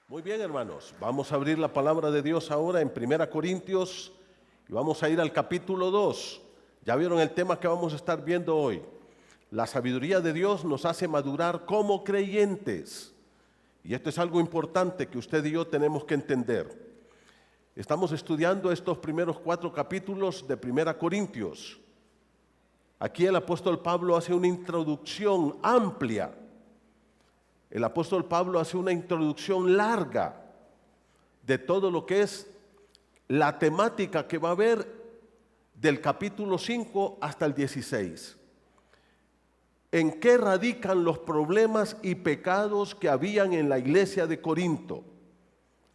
Muy bien, hermanos, vamos a abrir la palabra de Dios ahora en 1 Corintios y vamos a ir al capítulo 2. Ya vieron el tema que vamos a estar viendo hoy. La sabiduría de Dios nos hace madurar como creyentes. Y esto es algo importante que usted y yo tenemos que entender. Estamos estudiando estos primeros 4 capítulos de 1 Corintios. Aquí el apóstol Pablo hace una introducción amplia. El apóstol Pablo hace una introducción larga de todo lo que es la temática que va a haber del capítulo 5 hasta el 16. ¿En qué radican los problemas y pecados que habían en la iglesia de Corinto?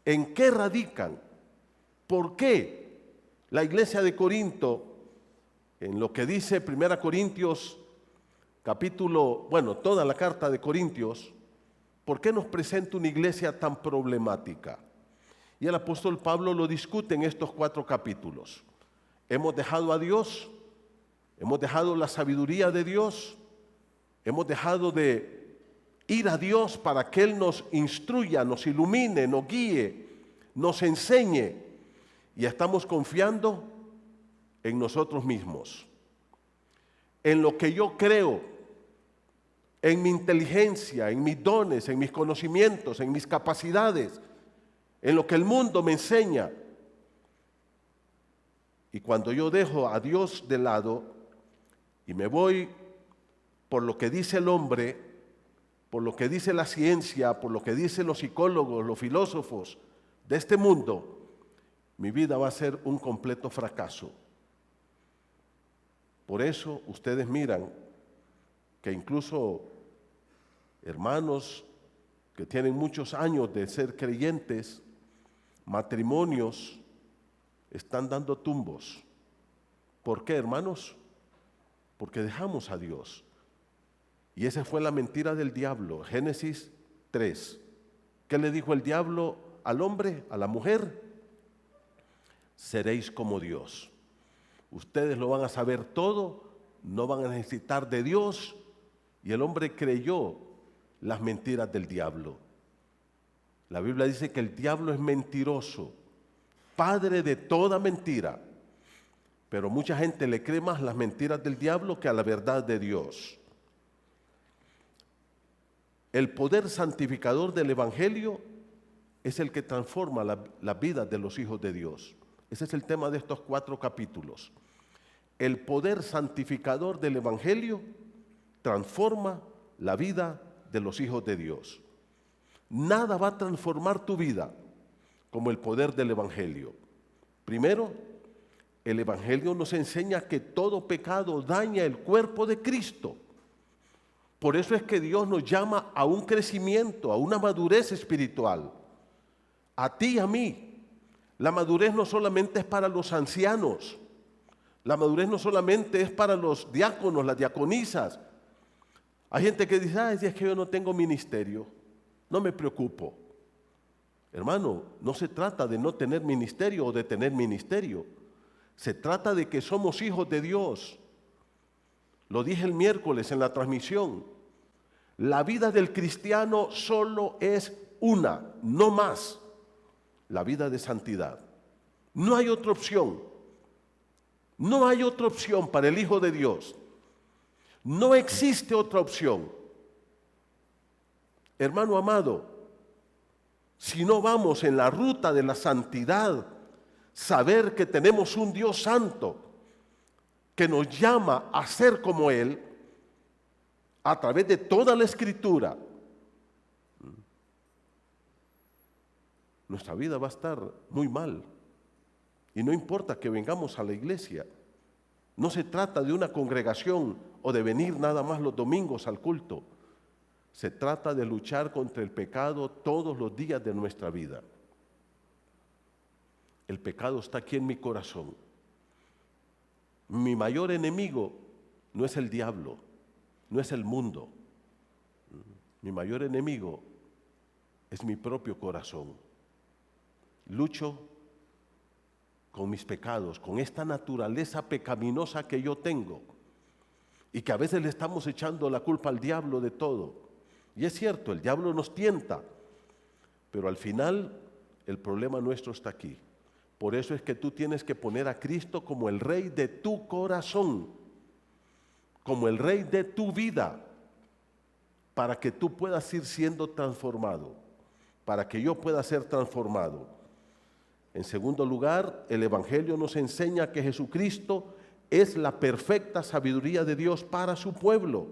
¿En qué radican? ¿Por qué la iglesia de Corinto, en lo que dice 1 Corintios, toda la carta de Corintios, ¿por qué nos presenta una iglesia tan problemática? Y el apóstol Pablo lo discute en estos 4 capítulos. Hemos dejado a Dios, hemos dejado la sabiduría de Dios, hemos dejado de ir a Dios para que Él nos instruya, nos ilumine, nos guíe, nos enseñe, y estamos confiando en nosotros mismos, en lo que yo creo, en mi inteligencia, en mis dones, en mis conocimientos, en mis capacidades, en lo que el mundo me enseña. Y cuando yo dejo a Dios de lado y me voy por lo que dice el hombre, por lo que dice la ciencia, por lo que dicen los psicólogos, los filósofos de este mundo, mi vida va a ser un completo fracaso. Por eso ustedes miran que incluso hermanos que tienen muchos años de ser creyentes, matrimonios, están dando tumbos. ¿Por qué, hermanos? Porque dejamos a Dios. Y esa fue la mentira del diablo. Génesis 3. ¿Qué le dijo el diablo al hombre, a la mujer? Seréis como Dios. Ustedes lo van a saber todo, no van a necesitar de Dios. Y el hombre creyó las mentiras del diablo. La Biblia dice que el diablo es mentiroso, padre de toda mentira. Pero mucha gente le cree más las mentiras del diablo que a la verdad de Dios. El poder santificador del Evangelio es el que transforma la vida de los hijos de Dios. Ese es el tema de estos 4 capítulos. El poder santificador del Evangelio transforma la vida de los hijos de Dios. Nada va a transformar tu vida como el poder del Evangelio. Primero, el Evangelio nos enseña que todo pecado daña el cuerpo de Cristo. Por eso es que Dios nos llama a un crecimiento, a una madurez espiritual. A ti y a mí. La madurez no solamente es para los ancianos. La madurez no solamente es para los diáconos, las diaconisas. Hay gente que dice, es que yo no tengo ministerio, no me preocupo. Hermano, no se trata de no tener ministerio o de tener ministerio. Se trata de que somos hijos de Dios. Lo dije el miércoles en la transmisión. La vida del cristiano solo es una, no más. La vida de santidad. No hay otra opción. No hay otra opción para el Hijo de Dios. No existe otra opción. Hermano amado, si no vamos en la ruta de la santidad, saber que tenemos un Dios santo que nos llama a ser como Él a través de toda la Escritura, nuestra vida va a estar muy mal. Y no importa que vengamos a la iglesia. No se trata de una congregación o de venir nada más los domingos al culto. Se trata de luchar contra el pecado todos los días de nuestra vida. El pecado está aquí en mi corazón. Mi mayor enemigo no es el diablo, no es el mundo. Mi mayor enemigo es mi propio corazón. Lucho con mis pecados, con esta naturaleza pecaminosa que yo tengo y que a veces le estamos echando la culpa al diablo de todo. Y es cierto, el diablo nos tienta, Pero al final, el problema nuestro está aquí. Por eso es que tú tienes que poner a Cristo como el Rey de tu corazón, como el Rey de tu vida, para que tú puedas ir siendo transformado, para que yo pueda ser transformado. En segundo lugar, el Evangelio nos enseña que Jesucristo es la perfecta sabiduría de Dios para su pueblo.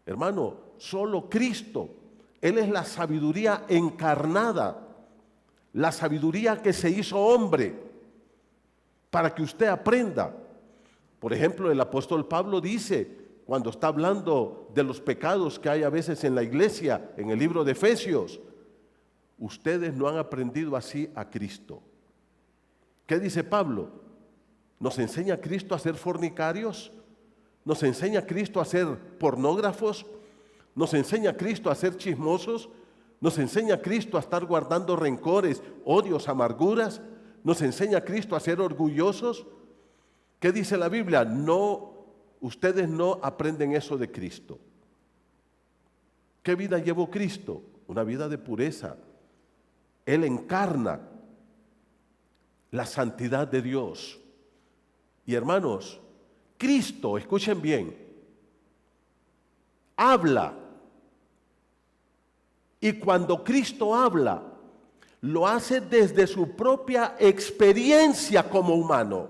Hermano, solo Cristo, Él es la sabiduría encarnada, la sabiduría que se hizo hombre, para que usted aprenda. Por ejemplo, el apóstol Pablo dice, cuando está hablando de los pecados que hay a veces en la iglesia, en el libro de Efesios, ustedes no han aprendido así a Cristo. ¿Qué dice Pablo? ¿Nos enseña Cristo a ser fornicarios? ¿Nos enseña Cristo a ser pornógrafos? ¿Nos enseña Cristo a ser chismosos? ¿Nos enseña Cristo a estar guardando rencores, odios, amarguras? ¿Nos enseña Cristo a ser orgullosos? ¿Qué dice la Biblia? No, ustedes no aprenden eso de Cristo. ¿Qué vida llevó Cristo? Una vida de pureza. Él encarna la santidad de Dios. Y hermanos, Cristo, escuchen bien, habla. Y cuando Cristo habla, lo hace desde su propia experiencia como humano.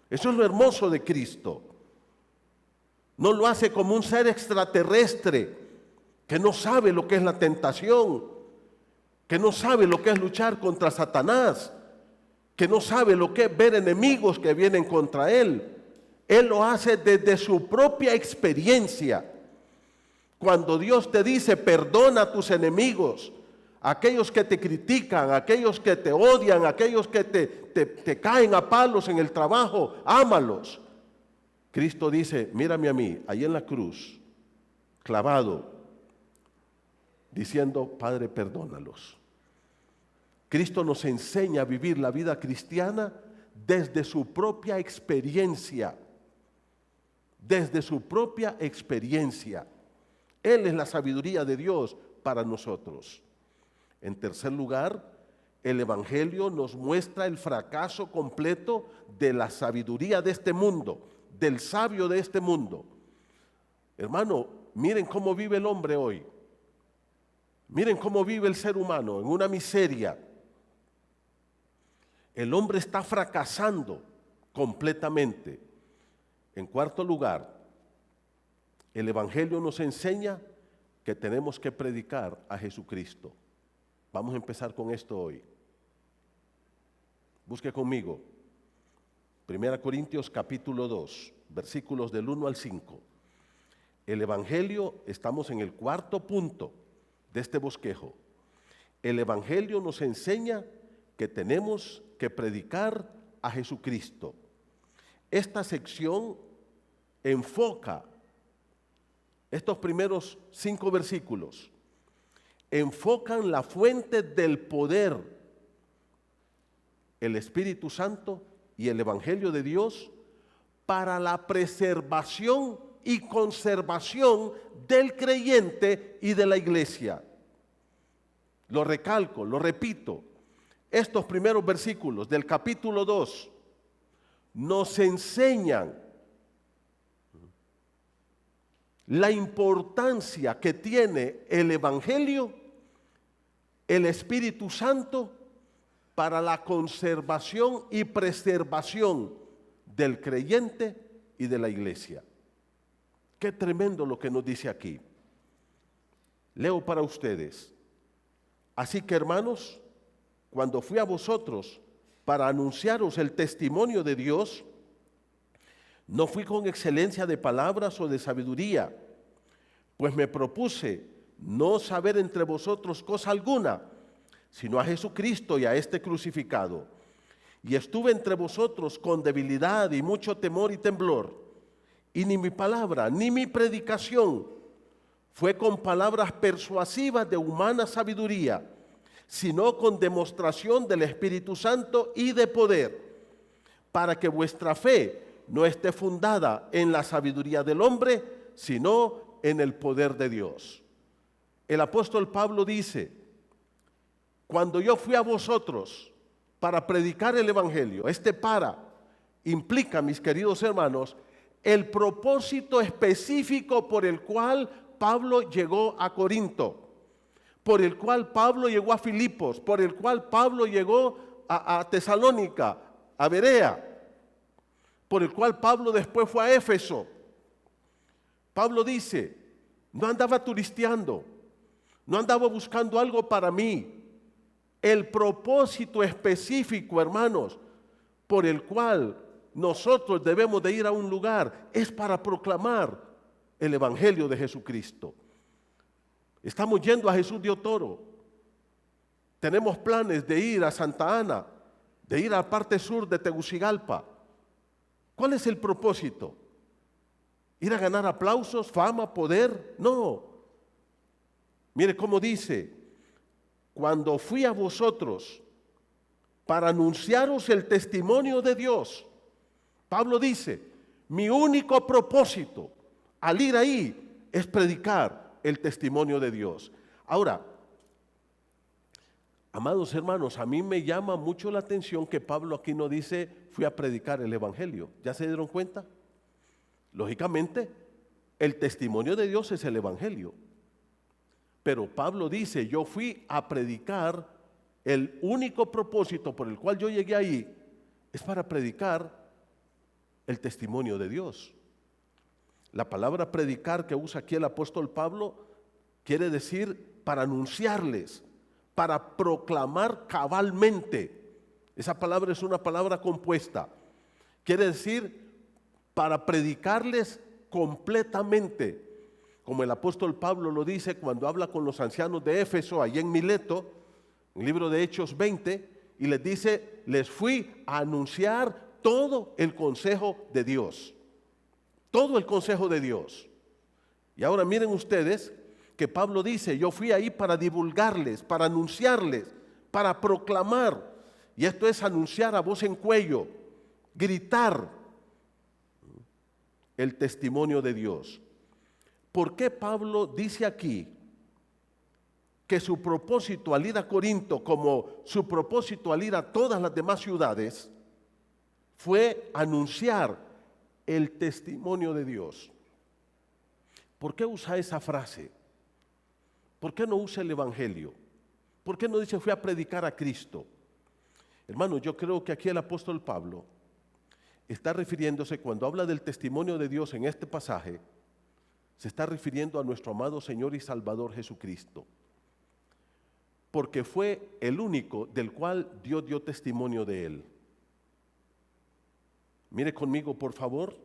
Eso es lo hermoso de Cristo. No lo hace como un ser extraterrestre que no sabe lo que es la tentación, que no sabe lo que es luchar contra Satanás, que no sabe lo que es ver enemigos que vienen contra él. Él lo hace desde su propia experiencia. Cuando Dios te dice, perdona a tus enemigos, aquellos que te critican, aquellos que te odian, aquellos que te caen a palos en el trabajo, ámalos. Cristo dice, mírame a mí, ahí en la cruz, clavado, diciendo, Padre, perdónalos. Cristo nos enseña a vivir la vida cristiana desde su propia experiencia, desde su propia experiencia. Él es la sabiduría de Dios para nosotros. En tercer lugar, el Evangelio nos muestra el fracaso completo de la sabiduría de este mundo, del sabio de este mundo. Hermano, miren cómo vive el hombre hoy. Miren cómo vive el ser humano en una miseria. El hombre está fracasando completamente. En cuarto lugar, el Evangelio nos enseña que tenemos que predicar a Jesucristo. Vamos a empezar con esto hoy. Busque conmigo. 1 Corintios capítulo 2, versículos del 1 al 5. El Evangelio, estamos en el cuarto punto de este bosquejo. El Evangelio nos enseña que tenemos que predicar a Jesucristo. Esta sección enfoca estos primeros 5 versículos. Enfocan la fuente del poder, el Espíritu Santo y el Evangelio de Dios para la preservación y conservación del creyente y de la iglesia. Lo recalco, lo repito, estos primeros versículos del capítulo 2 nos enseñan la importancia que tiene el Evangelio, el Espíritu Santo, para la conservación y preservación del creyente y de la iglesia. Qué tremendo lo que nos dice aquí. Leo para ustedes. Así que, hermanos, cuando fui a vosotros para anunciaros el testimonio de Dios, no fui con excelencia de palabras o de sabiduría, pues me propuse no saber entre vosotros cosa alguna, sino a Jesucristo y a este crucificado. Y estuve entre vosotros con debilidad y mucho temor y temblor. Y ni mi palabra, ni mi predicación fue con palabras persuasivas de humana sabiduría, sino con demostración del Espíritu Santo y de poder, para que vuestra fe no esté fundada en la sabiduría del hombre, sino en el poder de Dios. El apóstol Pablo dice, cuando yo fui a vosotros para predicar el evangelio. Implica, mis queridos hermanos, el propósito específico por el cual Pablo llegó a Corinto, por el cual Pablo llegó a Filipos, por el cual Pablo llegó a Tesalónica, a Berea, por el cual Pablo después fue a Éfeso. Pablo dice, no andaba turisteando, no andaba buscando algo para mí. El propósito específico, hermanos, por el cual nosotros debemos de ir a un lugar es para proclamar el evangelio de Jesucristo. Estamos yendo a Jesús de Otoro. Tenemos planes de ir a Santa Ana, de ir a la parte sur de Tegucigalpa. ¿Cuál es el propósito? ¿Ir a ganar aplausos, fama, poder? No. Mire cómo dice, cuando fui a vosotros para anunciaros el testimonio de Dios, Pablo dice, mi único propósito al ir ahí es predicar el testimonio de Dios. Ahora, amados hermanos, a mí me llama mucho la atención que Pablo aquí no dice, fui a predicar el evangelio. ¿Ya se dieron cuenta? Lógicamente, el testimonio de Dios es el evangelio. Pero Pablo dice, yo fui a predicar, el único propósito por el cual yo llegué ahí es para predicar el testimonio de Dios. La palabra predicar que usa aquí el apóstol Pablo quiere decir para anunciarles, para proclamar cabalmente. Esa palabra es una palabra compuesta. Quiere decir para predicarles completamente. Como el apóstol Pablo lo dice cuando habla con los ancianos de Éfeso, allí en Mileto, en el libro de Hechos 20, y les dice, les fui a anunciar todo el consejo de Dios. Todo el consejo de Dios. Y ahora miren ustedes que Pablo dice, yo fui ahí para divulgarles, para anunciarles, para proclamar. Y esto es anunciar a voz en cuello, gritar el testimonio de Dios. ¿Por qué Pablo dice aquí que su propósito al ir a Corinto, como su propósito al ir a todas las demás ciudades, fue anunciar el testimonio de Dios? ¿Por qué usa esa frase? ¿Por qué no usa el evangelio? ¿Por qué no dice fui a predicar a Cristo? Hermano, yo creo que aquí el apóstol Pablo está refiriéndose, cuando habla del testimonio de Dios en este pasaje, se está refiriendo a nuestro amado Señor y Salvador Jesucristo, porque fue el único del cual Dios dio testimonio de Él. Mire conmigo, por favor,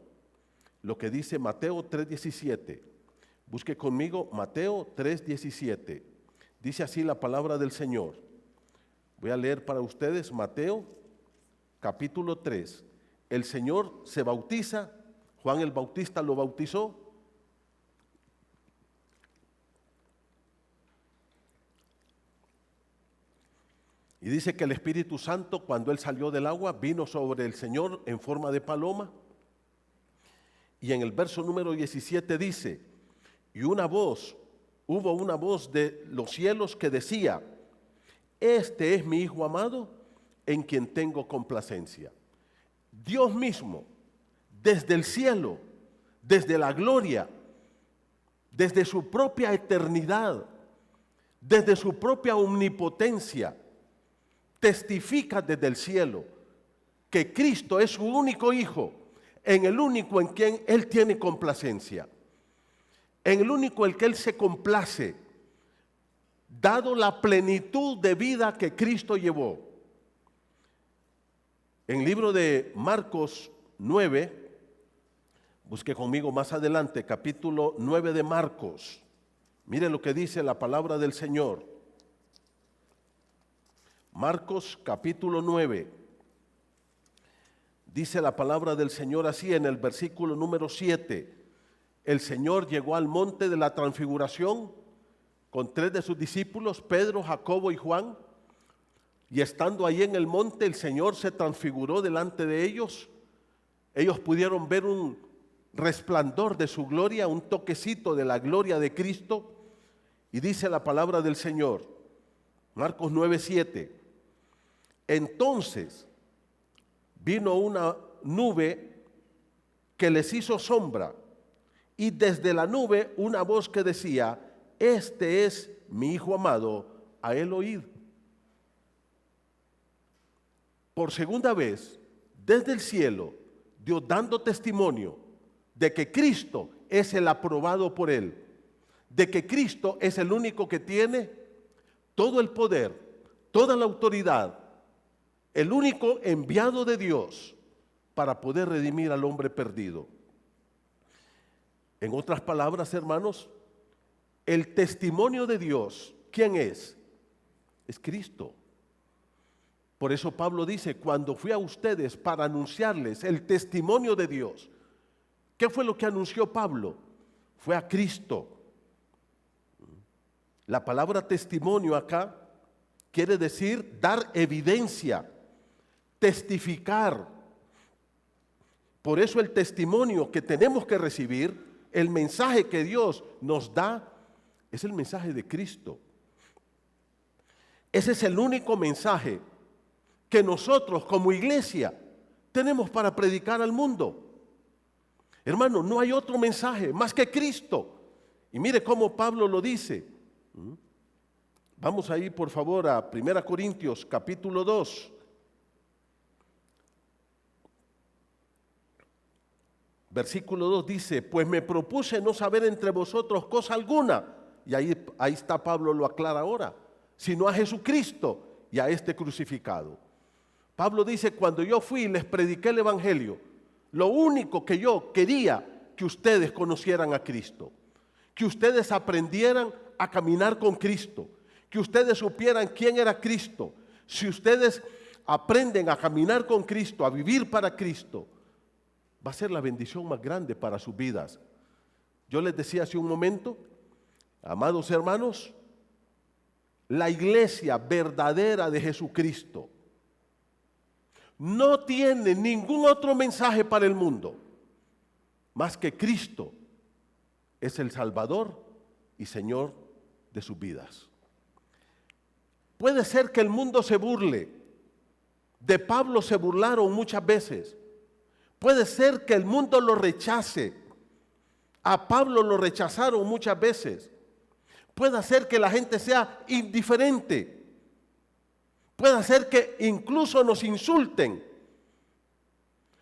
lo que dice Mateo 3:17. Busque conmigo Mateo 3:17. Dice así la palabra del Señor. Voy a leer para ustedes Mateo capítulo 3. El Señor se bautiza, Juan el Bautista lo bautizó. Y dice que el Espíritu Santo, cuando Él salió del agua, vino sobre el Señor en forma de paloma. Y en el verso número 17 dice, y hubo una voz de los cielos que decía, este es mi Hijo amado, en quien tengo complacencia. Dios mismo, desde el cielo, desde la gloria, desde su propia eternidad, desde su propia omnipotencia, testifica desde el cielo que Cristo es su único Hijo, en el único en quien Él tiene complacencia, en el único en que Él se complace, dado la plenitud de vida que Cristo llevó. En el libro de Marcos 9, busque conmigo más adelante, capítulo 9 de Marcos, mire lo que dice la palabra del Señor. Marcos capítulo 9, dice la palabra del Señor así en el versículo número 7. El Señor llegó al monte de la transfiguración con 3 de sus discípulos, Pedro, Jacobo y Juan, y estando ahí en el monte el Señor se transfiguró delante de ellos. Ellos pudieron ver un resplandor de su gloria, un toquecito de la gloria de Cristo, y dice la palabra del Señor Marcos 9:7. Entonces vino una nube que les hizo sombra, y desde la nube una voz que decía: este es mi Hijo amado, a él oíd. Por segunda vez, desde el cielo, Dios dando testimonio de que Cristo es el aprobado por él, de que Cristo es el único que tiene todo el poder, toda la autoridad, el único enviado de Dios para poder redimir al hombre perdido. En otras palabras, hermanos, el testimonio de Dios, ¿quién es? Es Cristo. Por eso Pablo dice: cuando fui a ustedes para anunciarles el testimonio de Dios, ¿qué fue lo que anunció Pablo? Fue a Cristo. La palabra testimonio acá quiere decir dar evidencia, testificar. Por eso el testimonio que tenemos que recibir, el mensaje que Dios nos da, es el mensaje de Cristo. Ese es el único mensaje que nosotros como iglesia tenemos para predicar al mundo. Hermano, no hay otro mensaje más que Cristo. Y mire cómo Pablo lo dice. Vamos ahí por favor a 1 Corintios capítulo 2. Versículo 2 dice: pues me propuse no saber entre vosotros cosa alguna. Y ahí está, Pablo lo aclara ahora. Sino a Jesucristo y a este crucificado. Pablo dice: cuando yo fui y les prediqué el evangelio, lo único que yo quería que ustedes conocieran a Cristo, que ustedes aprendieran a caminar con Cristo, que ustedes supieran quién era Cristo. Si ustedes aprenden a caminar con Cristo, a vivir para Cristo, va a ser la bendición más grande para sus vidas. Yo les decía hace un momento, amados hermanos, la iglesia verdadera de Jesucristo no tiene ningún otro mensaje para el mundo más que Cristo es el Salvador y Señor de sus vidas. Puede ser que el mundo se burle. De Pablo se burlaron muchas veces. Puede ser que el mundo lo rechace. A Pablo lo rechazaron muchas veces. Puede ser que la gente sea indiferente. Puede ser que incluso nos insulten.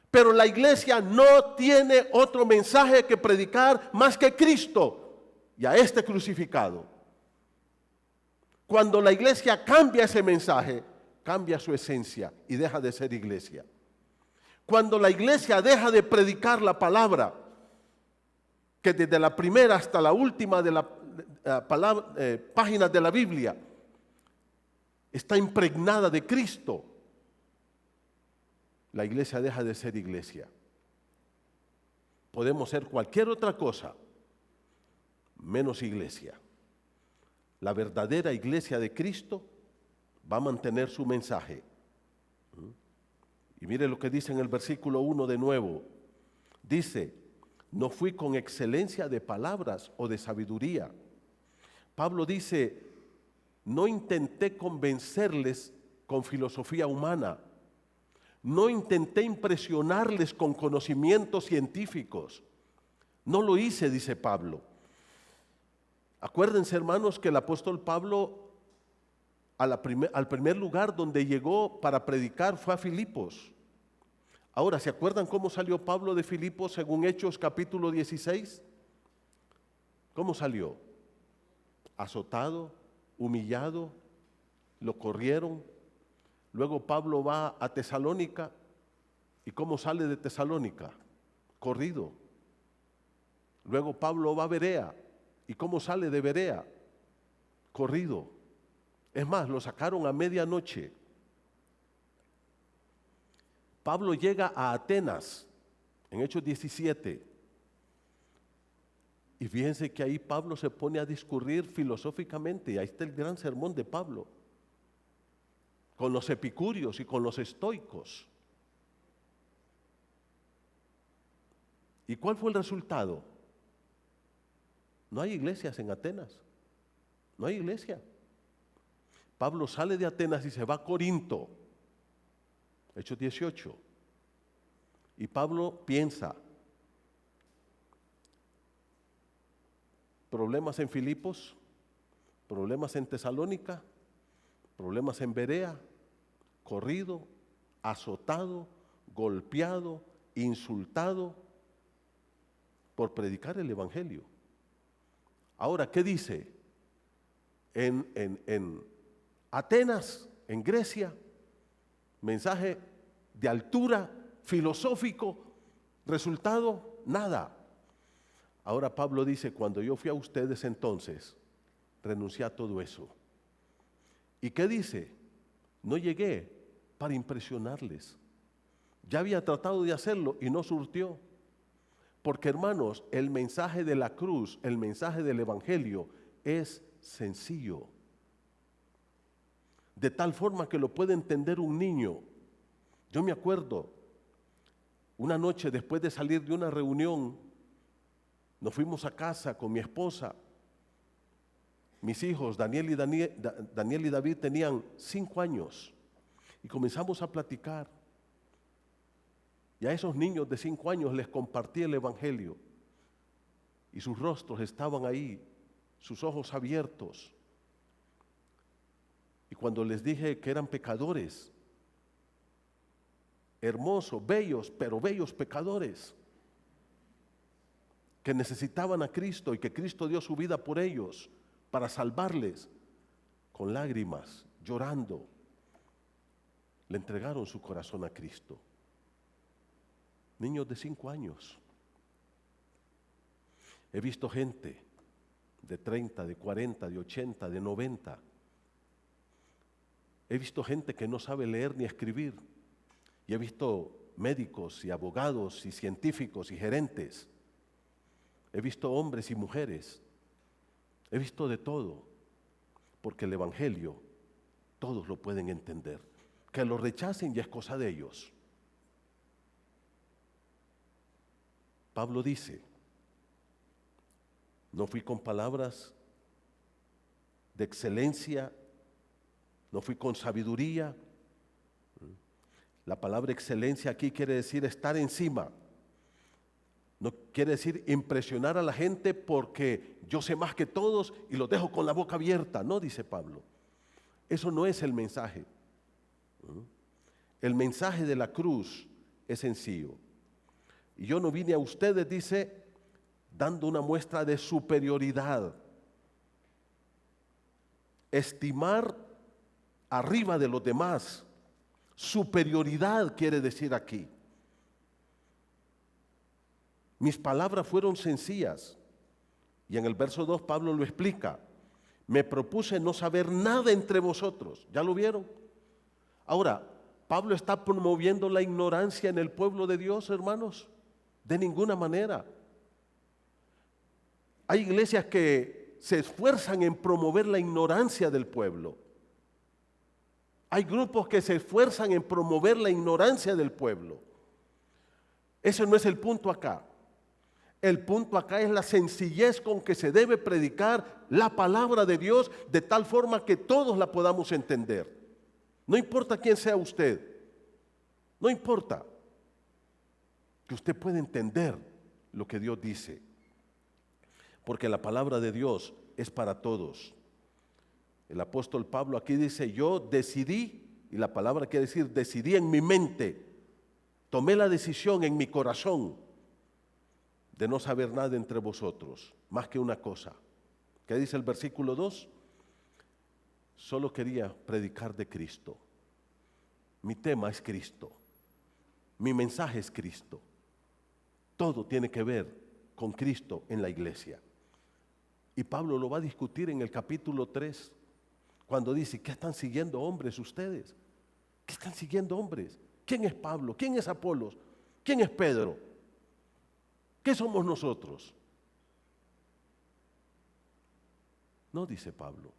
Pero la iglesia no tiene otro mensaje que predicar más que Cristo y a este crucificado. Cuando la iglesia cambia ese mensaje, cambia su esencia y deja de ser iglesia. Cuando la iglesia deja de predicar la palabra, que desde la primera hasta la última de la página de la Biblia está impregnada de Cristo, la iglesia deja de ser iglesia. Podemos ser cualquier otra cosa, menos iglesia. La verdadera iglesia de Cristo va a mantener su mensaje. Y mire lo que dice en el versículo 1 de nuevo. Dice: no fui con excelencia de palabras o de sabiduría. Pablo dice: no intenté convencerles con filosofía humana. No intenté impresionarles con conocimientos científicos. No lo hice, dice Pablo. Acuérdense, hermanos, que el apóstol Pablo al primer lugar donde llegó para predicar fue a Filipos. Ahora, ¿se acuerdan cómo salió Pablo de Filipos según Hechos capítulo 16? ¿Cómo salió? Azotado, humillado, lo corrieron. Luego Pablo va a Tesalónica. ¿Y cómo sale de Tesalónica? Corrido. Luego Pablo va a Berea. ¿Y cómo sale de Berea? Corrido. Es más, lo sacaron a medianoche. Pablo llega a Atenas en Hechos 17. Y fíjense que ahí Pablo se pone a discurrir filosóficamente. Y ahí está el gran sermón de Pablo. Con los epicúreos y con los estoicos. ¿Y cuál fue el resultado? No hay iglesias en Atenas. No hay iglesia. Pablo sale de Atenas y se va a Corinto, Hechos 18. Y Pablo piensa, problemas en Filipos, problemas en Tesalónica, problemas en Berea, corrido, azotado, golpeado, insultado por predicar el Evangelio. Ahora, ¿qué dice? En Atenas, en Grecia, mensaje de altura, filosófico, resultado, nada. Ahora Pablo dice, cuando yo fui a ustedes entonces, renuncié a todo eso. ¿Y qué dice? No llegué para impresionarles. Ya había tratado de hacerlo y no surtió. Porque hermanos, el mensaje de la cruz, el mensaje del Evangelio es sencillo. De tal forma que lo puede entender un niño. Yo me acuerdo, una noche después de salir de una reunión, nos fuimos a casa con mi esposa. Mis hijos, Daniel y David, tenían 5 años y comenzamos a platicar. Y a esos niños de 5 años les compartí el Evangelio y sus rostros estaban ahí, sus ojos abiertos. Y cuando les dije que eran pecadores, hermosos, bellos, pero bellos pecadores, que necesitaban a Cristo y que Cristo dio su vida por ellos para salvarles, con lágrimas, llorando, le entregaron su corazón a Cristo. Niños de 5 años. He visto gente de 30, de 40, de 80, de 90. He visto gente que no sabe leer ni escribir. Y he visto médicos y abogados y científicos y gerentes. He visto hombres y mujeres. He visto de todo. Porque el Evangelio todos lo pueden entender. Que lo rechacen ya es cosa de ellos. Pablo dice, no fui con palabras de excelencia, no fui con sabiduría. La palabra excelencia aquí quiere decir estar encima. No quiere decir impresionar a la gente porque yo sé más que todos y los dejo con la boca abierta. No, dice Pablo. Eso no es el mensaje. El mensaje de la cruz es sencillo. Y yo no vine a ustedes, dice, dando una muestra de superioridad. Estimar arriba de los demás. Superioridad quiere decir aquí. Mis palabras fueron sencillas. Y en el verso 2 Pablo lo explica. Me propuse no saber nada entre vosotros. ¿Ya lo vieron? Ahora, ¿Pablo está promoviendo la ignorancia en el pueblo de Dios, hermanos? De ninguna manera. Hay iglesias que se esfuerzan en promover la ignorancia del pueblo. Hay grupos que se esfuerzan en promover la ignorancia del pueblo. Ese no es el punto acá. El punto acá es la sencillez con que se debe predicar la palabra de Dios de tal forma que todos la podamos entender. No importa quién sea usted, no importa que usted pueda entender lo que Dios dice, porque la palabra de Dios es para todos. El apóstol Pablo aquí dice, yo decidí, y la palabra quiere decir decidí en mi mente, tomé la decisión en mi corazón de no saber nada entre vosotros, más que una cosa. ¿Qué dice el versículo 2? Solo quería predicar de Cristo. Mi tema es Cristo. Mi mensaje es Cristo. Todo tiene que ver con Cristo en la iglesia. Y Pablo lo va a discutir en el capítulo 3, cuando dice, ¿qué están siguiendo hombres ustedes? ¿Qué están siguiendo hombres? ¿Quién es Pablo? ¿Quién es Apolos? ¿Quién es Pedro? ¿Qué somos nosotros? No, dice Pablo.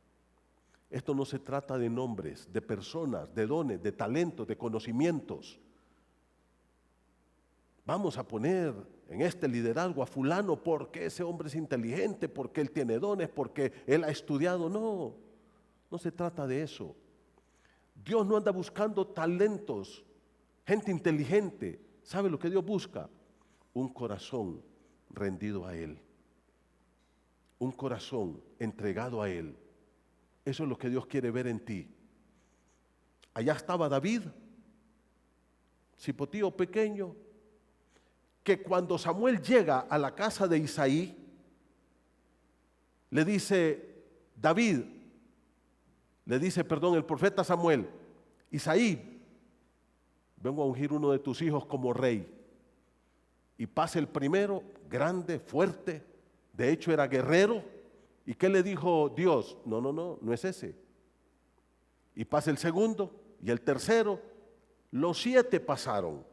Esto no se trata de nombres, de personas, de dones, de talentos, de conocimientos. Vamos a poner en este liderazgo a fulano porque ese hombre es inteligente, porque él tiene dones, porque él ha estudiado. No, No se trata de eso. Dios no anda buscando talentos, gente inteligente. ¿Sabe lo que Dios busca? Un corazón rendido a Él. Un corazón entregado a Él. Eso es lo que Dios quiere ver en ti. Allá estaba David, cipotío pequeño, que cuando Samuel llega a la casa de Isaí, le dice el profeta Samuel: Isaí, vengo a ungir uno de tus hijos como rey. Y pasa el primero, grande, fuerte, de hecho era guerrero. ¿Y qué le dijo Dios? No es ese. Y pasa el segundo y el tercero, los 7 pasaron.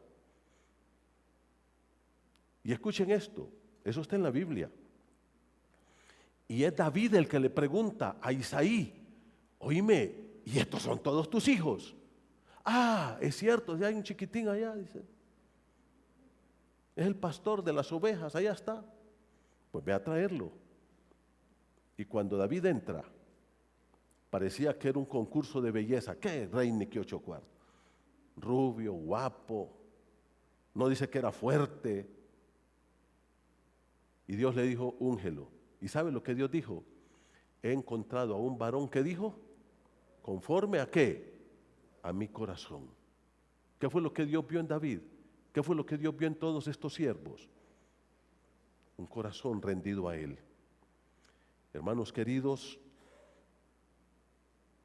Y escuchen esto, eso está en la Biblia. Y es David el que le pregunta a Isaí: oíme, ¿y estos son todos tus hijos? Ah, es cierto, ya hay un chiquitín allá, dice. Es el pastor de las ovejas, allá está. Pues ve a traerlo. Y cuando David entra, parecía que era un concurso de belleza. ¿Qué rey ni qué 8 cuartos? Rubio, guapo, no dice que era fuerte. Y Dios le dijo: úngelo. ¿Y sabe lo que Dios dijo? He encontrado a un varón que dijo: ¿conforme a qué? A mi corazón. ¿Qué fue lo que Dios vio en David? ¿Qué fue lo que Dios vio en todos estos siervos? Un corazón rendido a Él. Hermanos queridos,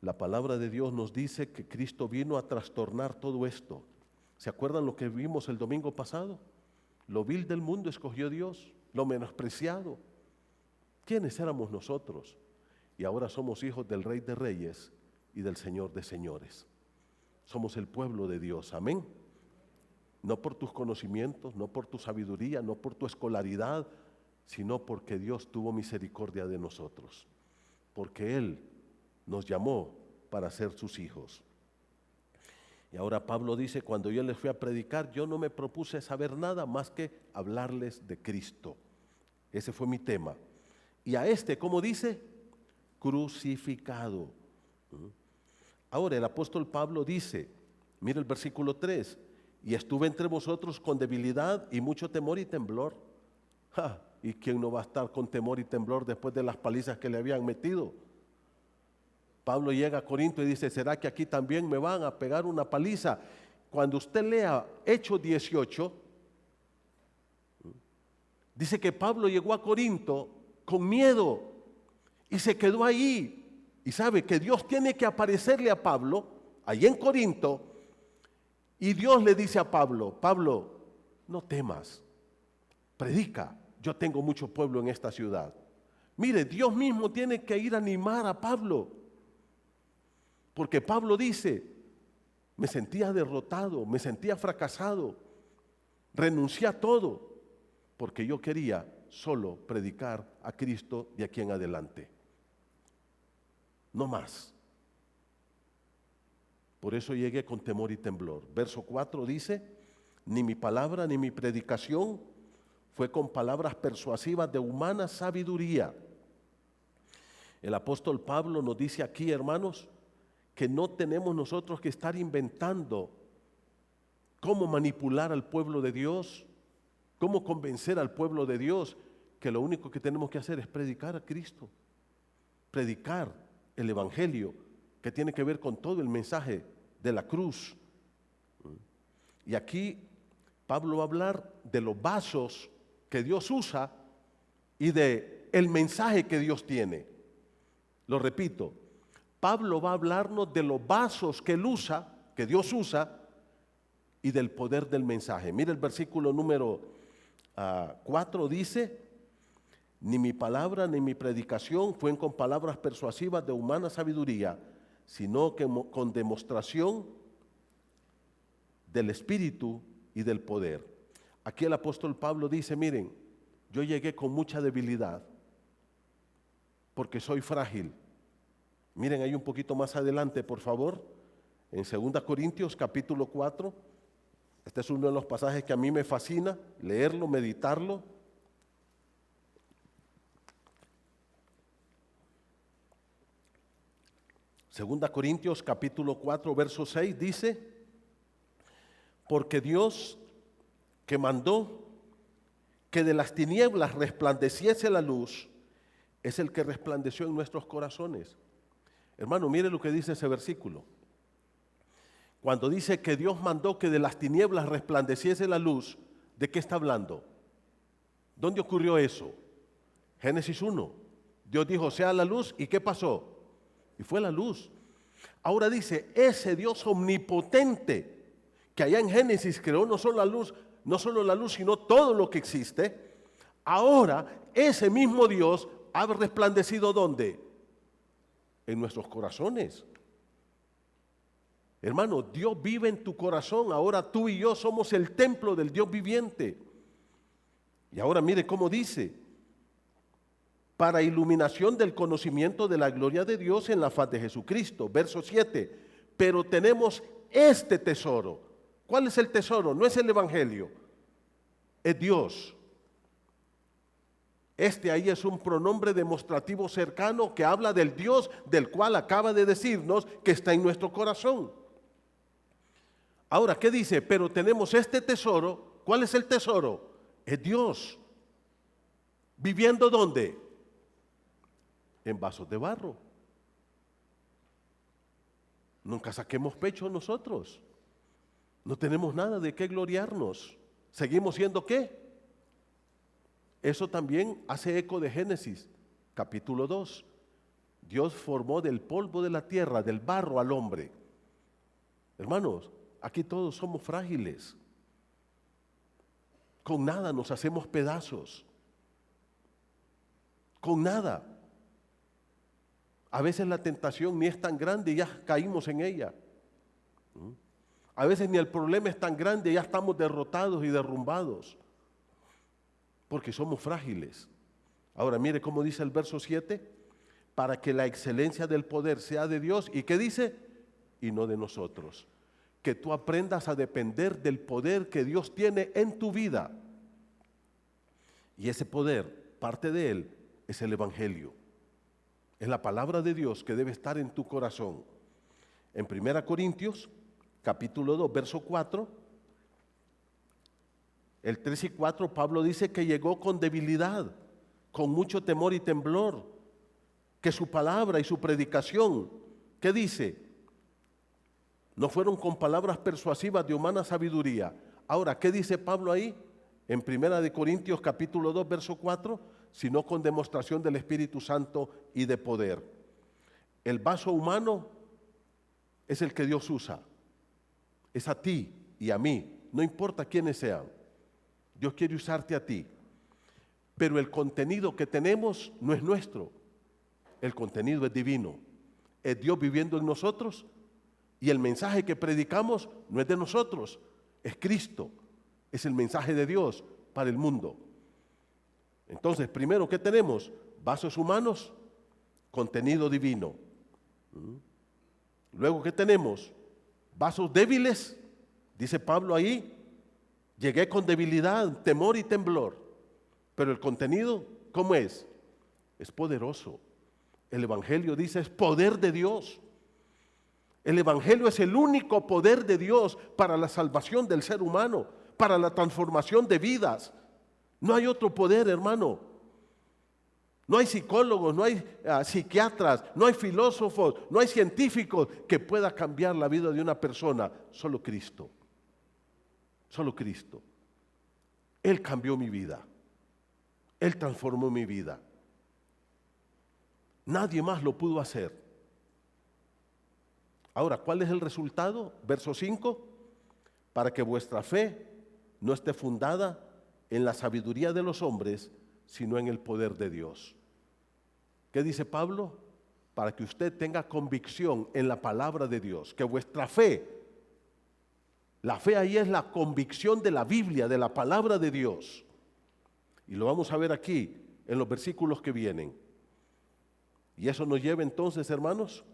la palabra de Dios nos dice que Cristo vino a trastornar todo esto. ¿Se acuerdan lo que vimos el domingo pasado? Lo vil del mundo escogió Dios, lo menospreciado. ¿Quiénes éramos nosotros? Y ahora somos hijos del Rey de Reyes y del Señor de Señores. Somos el pueblo de Dios, amén. No por tus conocimientos, no por tu sabiduría, no por tu escolaridad, sino porque Dios tuvo misericordia de nosotros, porque Él nos llamó para ser sus hijos. Y ahora Pablo dice: cuando yo les fui a predicar, yo no me propuse saber nada más que hablarles de Cristo. Ese fue mi tema. Y a este, ¿cómo dice? Crucificado. Ahora el apóstol Pablo dice, mira el versículo 3, y estuve entre vosotros con debilidad y mucho temor y temblor. ¿Y quién no va a estar con temor y temblor después de las palizas que le habían metido? Pablo llega a Corinto y dice: ¿será que aquí también me van a pegar una paliza? Cuando usted lea Hechos 18, dice que Pablo llegó a Corinto con miedo y se quedó ahí. Y sabe que Dios tiene que aparecerle a Pablo allí en Corinto, y Dios le dice a Pablo: Pablo, no temas, predica, yo tengo mucho pueblo en esta ciudad. Mire, Dios mismo tiene que ir a animar a Pablo, porque Pablo dice: me sentía derrotado, me sentía fracasado, renuncié a todo, porque yo quería solo predicar a Cristo de aquí en adelante. No más. Por eso llegué con temor y temblor. Verso 4 dice: ni mi palabra ni mi predicación fue con palabras persuasivas de humana sabiduría. El apóstol Pablo nos dice aquí, hermanos, que no tenemos nosotros que estar inventando cómo manipular al pueblo de Dios, cómo convencer al pueblo de Dios, que lo único que tenemos que hacer es predicar a Cristo, predicar el Evangelio, que tiene que ver con todo el mensaje de la cruz. Y aquí Pablo va a hablar de los vasos que Dios usa y de el mensaje que Dios tiene. Lo repito, Pablo va a hablarnos de los vasos que él usa, que Dios usa, y del poder del mensaje. Mira el versículo número 4 dice: ni mi palabra ni mi predicación fue con palabras persuasivas de humana sabiduría, sino que con demostración del Espíritu y del poder. Aquí el apóstol Pablo dice: miren, yo llegué con mucha debilidad, porque soy frágil. Miren ahí un poquito más adelante, por favor, en 2 Corintios capítulo 4. Este es uno de los pasajes que a mí me fascina, leerlo, meditarlo. Segunda Corintios capítulo 4, verso 6 dice, porque Dios que mandó que de las tinieblas resplandeciese la luz, es el que resplandeció en nuestros corazones. Hermano, mire lo que dice ese versículo. Cuando dice que Dios mandó que de las tinieblas resplandeciese la luz, ¿de qué está hablando? ¿Dónde ocurrió eso? Génesis 1. Dios dijo, sea la luz, ¿y qué pasó? Y fue la luz. Ahora dice, ese Dios omnipotente, que allá en Génesis creó no solo la luz, sino todo lo que existe, ahora ese mismo Dios ha resplandecido ¿dónde? En nuestros corazones. Hermano, Dios vive en tu corazón. Ahora tú y yo somos el templo del Dios viviente. Y ahora mire cómo dice, para iluminación del conocimiento de la gloria de Dios en la faz de Jesucristo. Verso 7, pero tenemos este tesoro. ¿Cuál es el tesoro? No es el Evangelio, es Dios. Este ahí es un pronombre demostrativo cercano que habla del Dios del cual acaba de decirnos que está en nuestro corazón. Ahora, ¿qué dice? Pero tenemos este tesoro. ¿Cuál es el tesoro? Es Dios. ¿Viviendo dónde? En vasos de barro. Nunca saquemos pecho nosotros. No tenemos nada de qué gloriarnos. ¿Seguimos siendo qué? Eso también hace eco de Génesis, capítulo 2. Dios formó del polvo de la tierra, del barro al hombre. Hermanos, aquí todos somos frágiles. Con nada nos hacemos pedazos. Con nada. A veces la tentación ni es tan grande y ya caímos en ella. A veces ni el problema es tan grande y ya estamos derrotados y derrumbados. Porque somos frágiles. Ahora mire cómo dice el verso 7, para que la excelencia del poder sea de Dios. ¿Y qué dice? Y no de nosotros. Que tú aprendas a depender del poder que Dios tiene en tu vida. Y ese poder, parte de él, es el Evangelio. Es la palabra de Dios que debe estar en tu corazón. En 1 Corintios, capítulo 2, verso 4, el 3 y 4, Pablo dice que llegó con debilidad, con mucho temor y temblor, que su palabra y su predicación, ¿qué dice? No fueron con palabras persuasivas de humana sabiduría. Ahora, ¿qué dice Pablo ahí? En 1 Corintios capítulo 2, verso 4, sino con demostración del Espíritu Santo y de poder. El vaso humano es el que Dios usa. Es a ti y a mí, no importa quiénes sean. Dios quiere usarte a ti. Pero el contenido que tenemos no es nuestro. El contenido es divino. Es Dios viviendo en nosotros. Y el mensaje que predicamos no es de nosotros, es Cristo. Es el mensaje de Dios para el mundo. Entonces, primero, ¿qué tenemos? Vasos humanos, contenido divino. Luego, ¿qué tenemos? Vasos débiles, dice Pablo ahí, llegué con debilidad, temor y temblor. Pero el contenido, ¿cómo es? Es poderoso. El Evangelio dice, es poder de Dios. El Evangelio es el único poder de Dios para la salvación del ser humano, para la transformación de vidas. No hay otro poder, hermano. No hay psicólogos, no hay psiquiatras, no hay filósofos, no hay científicos que pueda cambiar la vida de una persona. Solo Cristo. Solo Cristo. Él cambió mi vida. Él transformó mi vida. Nadie más lo pudo hacer. Ahora, ¿cuál es el resultado? Verso 5. Para que vuestra fe no esté fundada en la sabiduría de los hombres, sino en el poder de Dios. ¿Qué dice Pablo? Para que usted tenga convicción en la palabra de Dios, que vuestra fe, la fe ahí es la convicción de la Biblia, de la palabra de Dios. Y lo vamos a ver aquí, en los versículos que vienen. Y eso nos lleva entonces, hermanos,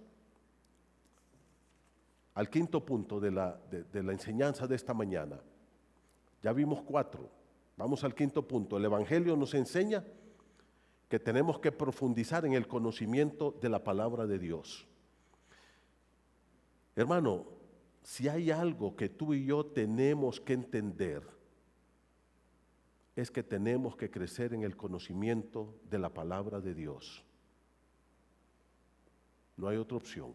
al quinto punto de la enseñanza de esta mañana. Ya vimos 4. Vamos al quinto punto. El Evangelio nos enseña que tenemos que profundizar en el conocimiento de la palabra de Dios. Hermano, si hay algo que tú y yo tenemos que entender, es que tenemos que crecer en el conocimiento de la palabra de Dios. No hay otra opción.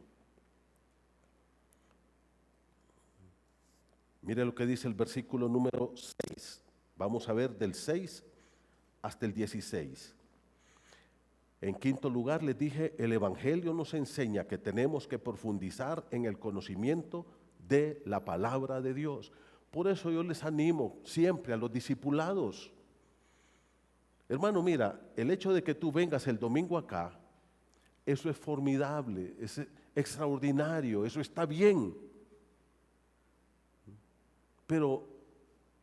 Mire lo que dice el versículo número 6. Vamos a ver del 6 hasta el 16. En quinto lugar, les dije, el Evangelio nos enseña que tenemos que profundizar en el conocimiento de la palabra de Dios. Por eso yo les animo siempre a los discipulados. Hermano, mira, el hecho de que tú vengas el domingo acá, eso es formidable, es extraordinario, eso está bien. Pero,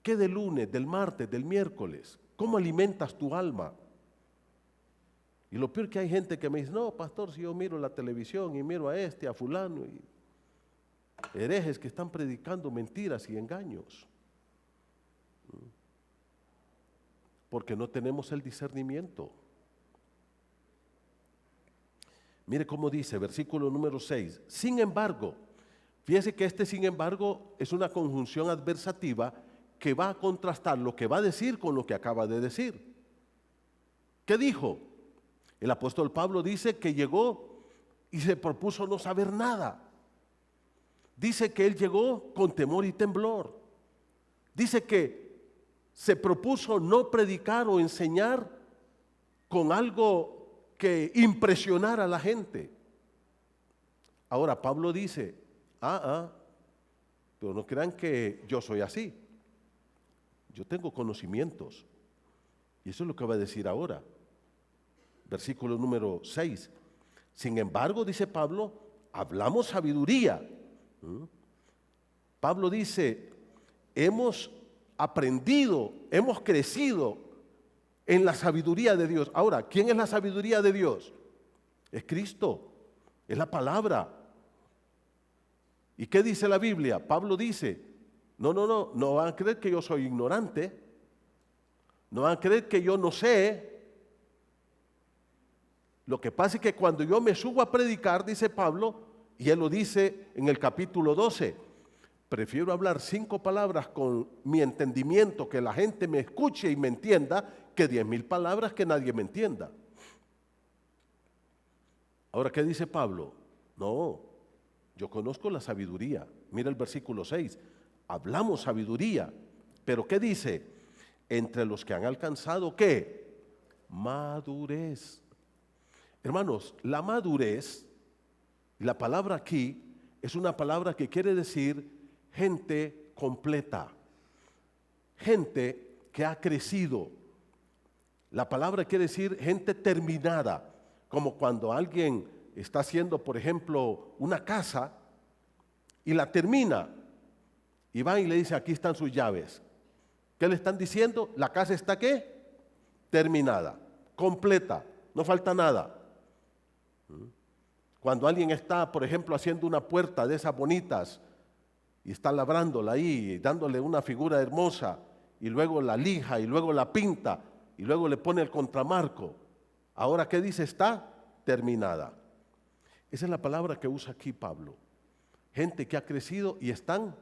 ¿qué del lunes, del martes, del miércoles? ¿Cómo alimentas tu alma? Y lo peor que hay gente que me dice, no, pastor, si yo miro la televisión y miro a este, a fulano, y herejes que están predicando mentiras y engaños. Porque no tenemos el discernimiento. Mire cómo dice, versículo número 6. Sin embargo, fíjese que este sin embargo es una conjunción adversativa que va a contrastar lo que va a decir con lo que acaba de decir. ¿Qué dijo? El apóstol Pablo dice que llegó y se propuso no saber nada. Dice que él llegó con temor y temblor. Dice que se propuso no predicar o enseñar con algo que impresionara a la gente. Ahora Pablo dice, pero no crean que yo soy así. Yo tengo conocimientos. Y eso es lo que va a decir ahora. Versículo número 6. Sin embargo, dice Pablo, hablamos sabiduría. Pablo dice, hemos aprendido, hemos crecido en la sabiduría de Dios. Ahora, ¿quién es la sabiduría de Dios? Es Cristo, es la palabra. ¿Y qué dice la Biblia? Pablo dice, no van a creer que yo soy ignorante, no van a creer que yo no sé. Lo que pasa es que cuando yo me subo a predicar, dice Pablo, y él lo dice en el capítulo 12, prefiero hablar 5 palabras con mi entendimiento, que la gente me escuche y me entienda, que 10,000 palabras que nadie me entienda. Ahora, ¿qué dice Pablo? No, yo conozco la sabiduría. Mira el versículo 6, hablamos sabiduría, pero ¿qué dice? Entre los que han alcanzado, ¿qué? Madurez. Hermanos, la madurez, la palabra aquí, es una palabra que quiere decir gente completa, gente que ha crecido. La palabra quiere decir gente terminada, como cuando alguien está haciendo, por ejemplo, una casa y la termina y va y le dice, aquí están sus llaves. ¿Qué le están diciendo? La casa está ¿qué? Terminada, completa, no falta nada. Cuando alguien está, por ejemplo, haciendo una puerta de esas bonitas y está labrándola ahí, dándole una figura hermosa, y luego la lija, y luego la pinta, y luego le pone el contramarco. Ahora, ¿qué dice? Está terminada. Esa es la palabra que usa aquí Pablo. Gente que ha crecido y están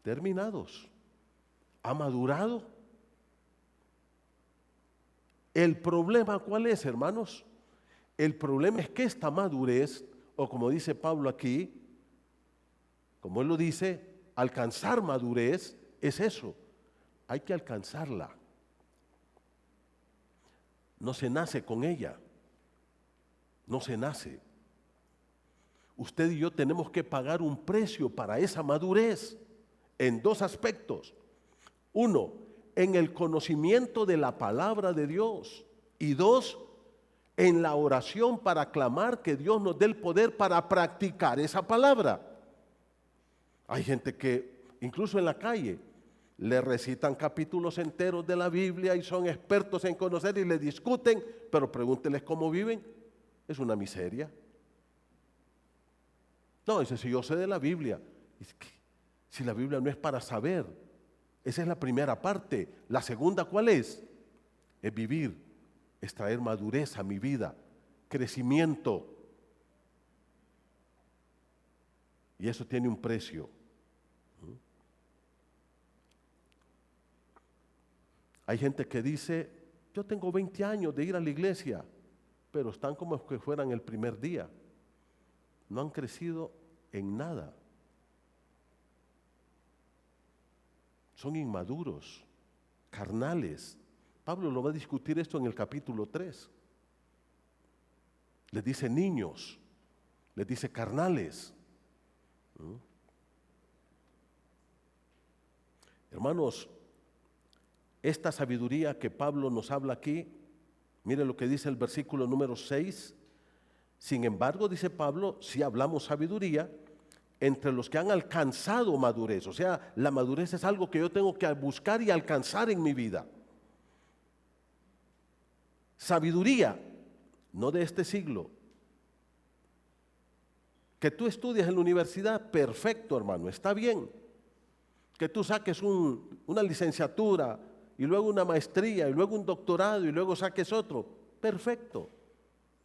terminados. Ha madurado. El problema, ¿cuál es, hermanos? El problema es que esta madurez, o como dice Pablo aquí, como él lo dice, alcanzar madurez es eso. Hay que alcanzarla. No se nace con ella. No se nace. Usted y yo tenemos que pagar un precio para esa madurez en 2 aspectos. 1, en el conocimiento de la palabra de Dios. Y 2, en la oración para clamar que Dios nos dé el poder para practicar esa palabra. Hay gente que, incluso en la calle, le recitan capítulos enteros de la Biblia y son expertos en conocer y le discuten, pero pregúnteles cómo viven. Es una miseria. No, dice, si yo sé de la Biblia, si la Biblia no es para saber, esa es la primera parte. La segunda, ¿cuál es? Es vivir, es traer madurez a mi vida, crecimiento. Y eso tiene un precio. Hay gente que dice, yo tengo 20 años de ir a la iglesia, pero están como que fueran el primer día. No han crecido en nada. Son inmaduros, carnales. Pablo lo va a discutir esto en el capítulo 3. Les dice niños, les dice carnales. Hermanos, esta sabiduría que Pablo nos habla aquí, mire lo que dice el versículo número 6. Sin embargo, dice Pablo, si hablamos sabiduría entre los que han alcanzado madurez, o sea, la madurez es algo que yo tengo que buscar y alcanzar en mi vida. Sabiduría, no de este siglo. Que tú estudies en la universidad, perfecto, hermano, está bien. Que tú saques una licenciatura y luego una maestría y luego un doctorado y luego saques otro, perfecto.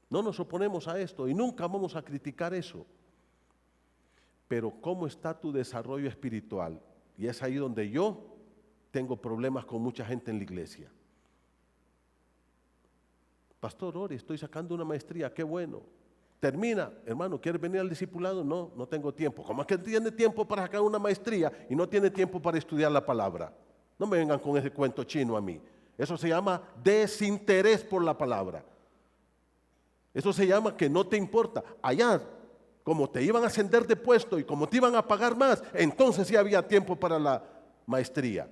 No nos oponemos a esto y nunca vamos a criticar eso. Pero ¿cómo está tu desarrollo espiritual? Y es ahí donde yo tengo problemas con mucha gente en la iglesia. Pastor, ore, estoy sacando una maestría, qué bueno. Termina, hermano, ¿quieres venir al discipulado? No, no tengo tiempo. ¿Cómo es que tiene tiempo para sacar una maestría y no tiene tiempo para estudiar la palabra? No me vengan con ese cuento chino a mí. Eso se llama desinterés por la palabra. Eso se llama que no te importa. Allá, como te iban a ascender de puesto y como te iban a pagar más, entonces sí había tiempo para la maestría.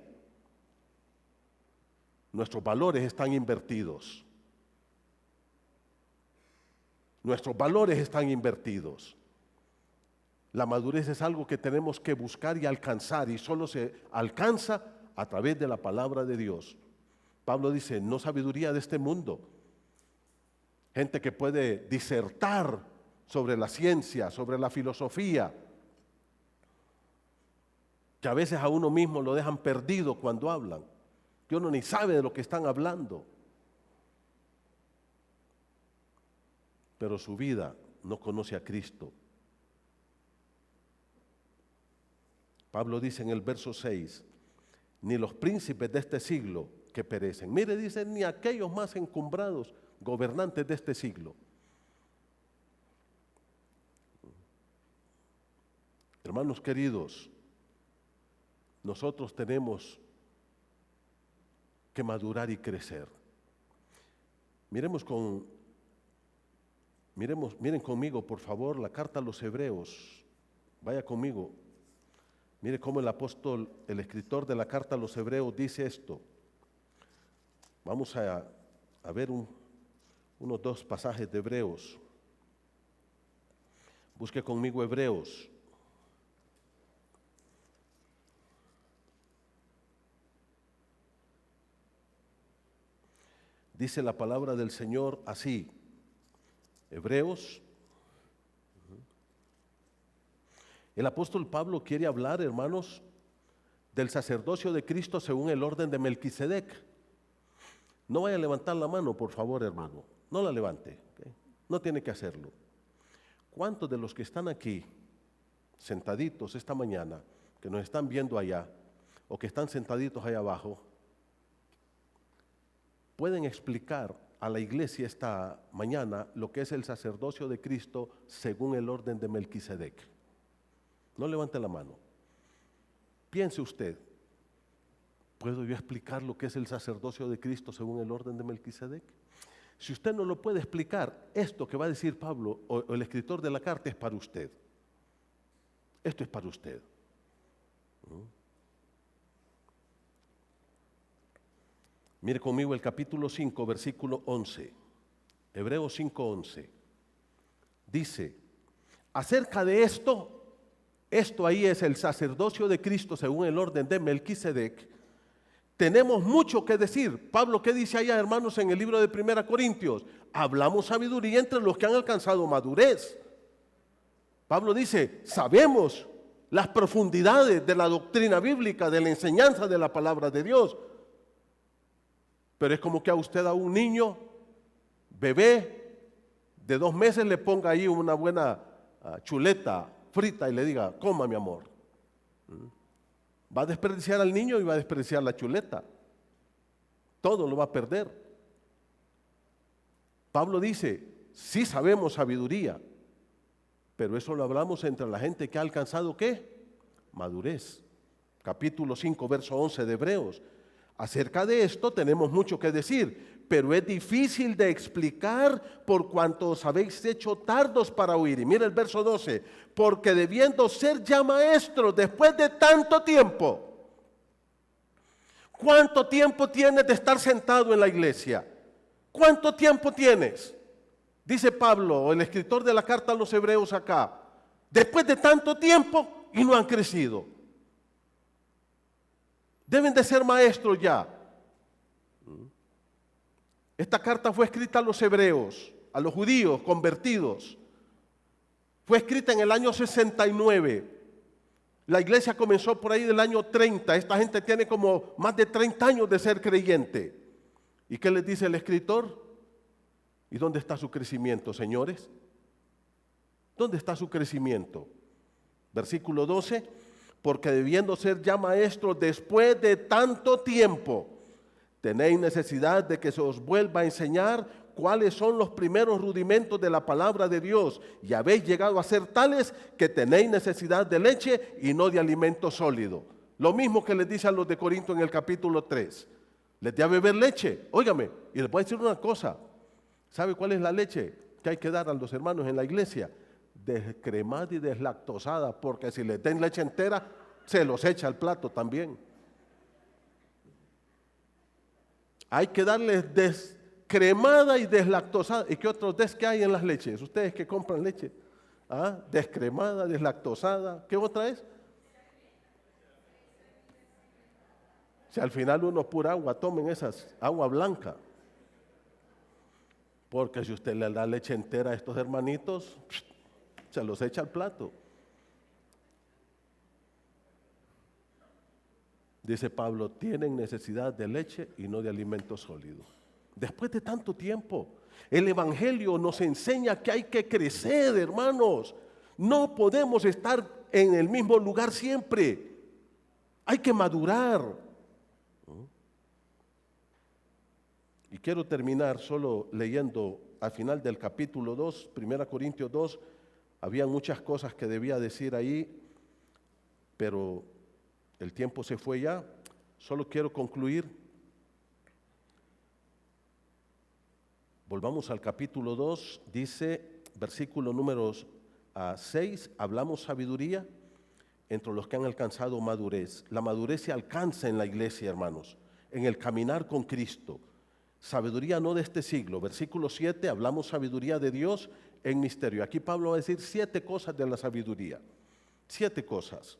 Nuestros valores están invertidos. Nuestros valores están invertidos. La madurez es algo que tenemos que buscar y alcanzar, y solo se alcanza a través de la palabra de Dios. Pablo dice, no sabiduría de este mundo. Gente que puede disertar sobre la ciencia, sobre la filosofía, que a veces a uno mismo lo dejan perdido cuando hablan, que uno ni sabe de lo que están hablando. Pero su vida no conoce a Cristo. Pablo dice en el verso 6, ni los príncipes de este siglo que perecen. Mire, dice, ni aquellos más encumbrados gobernantes de este siglo. Hermanos queridos, nosotros tenemos que madurar y crecer. Miren conmigo, por favor, la carta a los Hebreos. Vaya conmigo. Mire cómo el apóstol, el escritor de la carta a los Hebreos dice esto. Vamos a ver unos dos pasajes de Hebreos. Busque conmigo Hebreos. Dice la palabra del Señor así. Hebreos. El apóstol Pablo quiere hablar, hermanos, del sacerdocio de Cristo según el orden de Melquisedec. No vaya a levantar la mano, por favor, hermano. No la levante, ¿okay? No tiene que hacerlo. ¿Cuántos de los que están aquí, sentaditos esta mañana, que nos están viendo allá, o que están sentaditos allá abajo, pueden explicar a la iglesia esta mañana lo que es el sacerdocio de Cristo según el orden de Melquisedec? No levante la mano. Piense usted, ¿puedo yo explicar lo que es el sacerdocio de Cristo según el orden de Melquisedec? Si usted no lo puede explicar, esto que va a decir Pablo o el escritor de la carta es para usted. Esto es para usted. Mire conmigo el capítulo 5, versículo 11. Hebreos 5:11. Dice, acerca de esto ahí es el sacerdocio de Cristo según el orden de Melquisedec, tenemos mucho que decir. Pablo, ¿qué dice allá, hermanos, en el libro de 1 Corintios? Hablamos sabiduría entre los que han alcanzado madurez. Pablo dice, sabemos las profundidades de la doctrina bíblica, de la enseñanza de la palabra de Dios. Pero es como que a usted, a un niño, bebé, de 2 meses le ponga ahí una buena chuleta frita y le diga, coma mi amor. Va a desperdiciar al niño y va a desperdiciar la chuleta. Todo lo va a perder. Pablo dice, sí sabemos sabiduría, pero eso lo hablamos entre la gente que ha alcanzado, ¿qué? Madurez. Capítulo 5, verso 11 de Hebreos. Acerca de esto tenemos mucho que decir, pero es difícil de explicar por cuanto os habéis hecho tardos para oír. Y mira el verso 12, porque debiendo ser ya maestros después de tanto tiempo. ¿Cuánto tiempo tienes de estar sentado en la iglesia? ¿Cuánto tiempo tienes? Dice Pablo, el escritor de la carta a los Hebreos acá, después de tanto tiempo y no han crecido. Deben de ser maestros ya. Esta carta fue escrita a los hebreos, a los judíos convertidos. Fue escrita en el año 69. La iglesia comenzó por ahí del año 30. Esta gente tiene como más de 30 años de ser creyente. ¿Y qué les dice el escritor? ¿Y dónde está su crecimiento, señores? ¿Dónde está su crecimiento? Versículo 12. Porque debiendo ser ya maestros después de tanto tiempo, tenéis necesidad de que se os vuelva a enseñar cuáles son los primeros rudimentos de la palabra de Dios, y habéis llegado a ser tales que tenéis necesidad de leche y no de alimento sólido. Lo mismo que les dice a los de Corinto en el capítulo 3. Les da a beber leche, óigame, y les voy a decir una cosa. ¿Sabe cuál es la leche que hay que dar a los hermanos en la iglesia? Descremada y deslactosada, porque si les den leche entera, se los echa al plato también. Hay que darles descremada y deslactosada. ¿Y qué otros des que hay en las leches? Ustedes que compran leche. Descremada, deslactosada. ¿Qué otra es? Si al final uno pura agua, tomen esas, agua blanca. Porque si usted le da leche entera a estos hermanitos, se los echa al plato. Dice Pablo, tienen necesidad de leche y no de alimento sólido. Después de tanto tiempo, el Evangelio nos enseña que hay que crecer, hermanos. No podemos estar en el mismo lugar siempre. Hay que madurar. Y quiero terminar solo leyendo al final del capítulo 2, 1 Corintios 2, había muchas cosas que debía decir ahí, pero el tiempo se fue ya. Solo quiero concluir. Volvamos al capítulo 2, dice, versículo número 6, hablamos sabiduría entre los que han alcanzado madurez. La madurez se alcanza en la iglesia, hermanos, en el caminar con Cristo. Sabiduría no de este siglo. Versículo 7, hablamos sabiduría de Dios en misterio. Aquí Pablo va a decir 7 cosas de la sabiduría. 7 cosas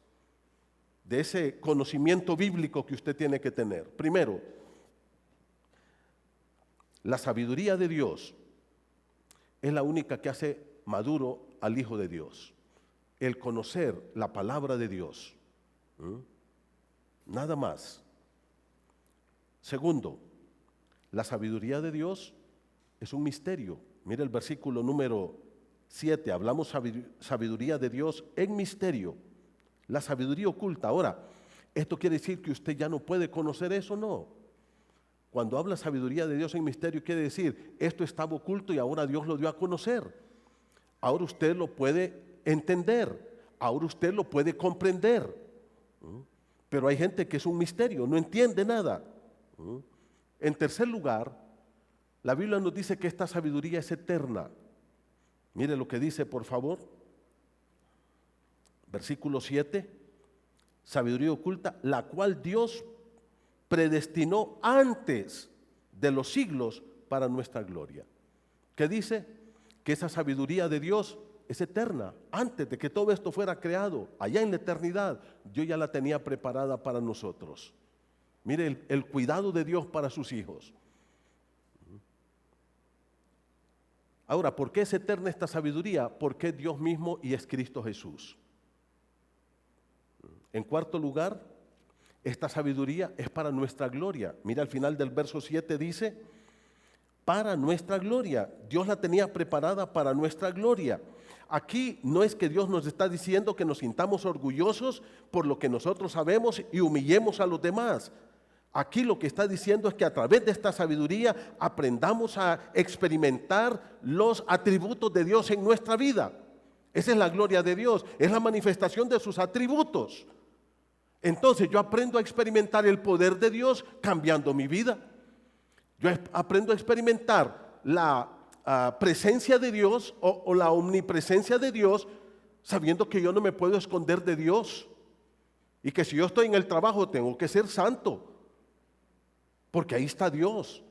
de ese conocimiento bíblico que usted tiene que tener. Primero, la sabiduría de Dios es la única que hace maduro al Hijo de Dios. El conocer la palabra de Dios. Nada más. Segundo, la sabiduría de Dios es un misterio. Mire el versículo número 7, hablamos sabiduría de Dios en misterio. La sabiduría oculta. Ahora, ¿esto quiere decir que usted ya no puede conocer eso? No. Cuando habla sabiduría de Dios en misterio, quiere decir, esto estaba oculto y ahora Dios lo dio a conocer. Ahora usted lo puede entender. Ahora usted lo puede comprender. Pero hay gente que es un misterio, no entiende nada. En tercer lugar, la Biblia nos dice que esta sabiduría es eterna. Mire lo que dice, por favor. Versículo 7, sabiduría oculta, la cual Dios predestinó antes de los siglos para nuestra gloria. ¿Qué dice? Que esa sabiduría de Dios es eterna. Antes de que todo esto fuera creado, allá en la eternidad, Dios ya la tenía preparada para nosotros. Mire el cuidado de Dios para sus hijos. Ahora, ¿por qué es eterna esta sabiduría? Porque es Dios mismo y es Cristo Jesús. En cuarto lugar, esta sabiduría es para nuestra gloria. Mira al final del verso 7 dice, para nuestra gloria. Dios la tenía preparada para nuestra gloria, Aquí no es que Dios nos está diciendo que nos sintamos orgullosos por lo que nosotros sabemos y humillemos a los demás. Aquí lo que está diciendo es que a través de esta sabiduría aprendamos a experimentar los atributos de Dios en nuestra vida. Esa es la gloria de Dios, es la manifestación de sus atributos. Entonces yo aprendo a experimentar el poder de Dios cambiando mi vida. Yo aprendo a experimentar la presencia de Dios o la omnipresencia de Dios sabiendo que yo no me puedo esconder de Dios y que si yo estoy en el trabajo tengo que ser santo porque ahí está Dios.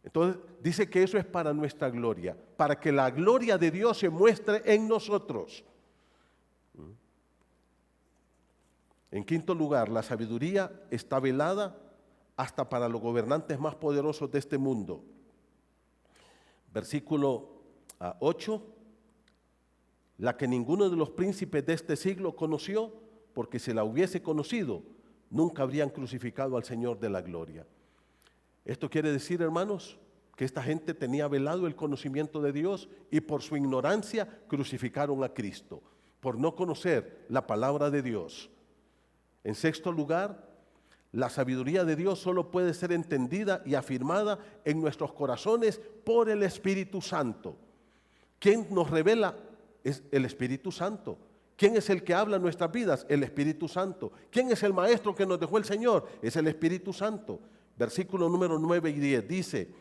Entonces dice que eso es para nuestra gloria, para que la gloria de Dios se muestre en nosotros. En quinto lugar, la sabiduría está velada hasta para los gobernantes más poderosos de este mundo. Versículo 8, la que ninguno de los príncipes de este siglo conoció, porque si la hubiese conocido, nunca habrían crucificado al Señor de la gloria. Esto quiere decir, hermanos, que esta gente tenía velado el conocimiento de Dios y por su ignorancia crucificaron a Cristo, por no conocer la palabra de Dios. En sexto lugar, la sabiduría de Dios solo puede ser entendida y afirmada en nuestros corazones por el Espíritu Santo. ¿Quién nos revela? Es el Espíritu Santo. ¿Quién es el que habla en nuestras vidas? El Espíritu Santo. ¿Quién es el maestro que nos dejó el Señor? Es el Espíritu Santo. Versículo número 9 y 10 dice,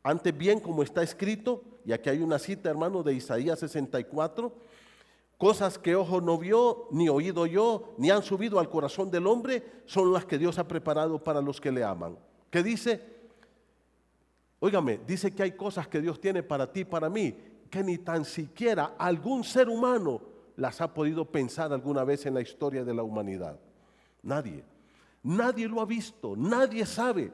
antes bien como está escrito, y aquí hay una cita, hermano, de Isaías 64, cosas que ojo no vio, ni oído oyó, ni han subido al corazón del hombre, son las que Dios ha preparado para los que le aman. ¿Qué dice? Óigame, dice que hay cosas que Dios tiene para ti y para mí, que ni tan siquiera algún ser humano las ha podido pensar alguna vez en la historia de la humanidad. Nadie. Nadie lo ha visto, nadie sabe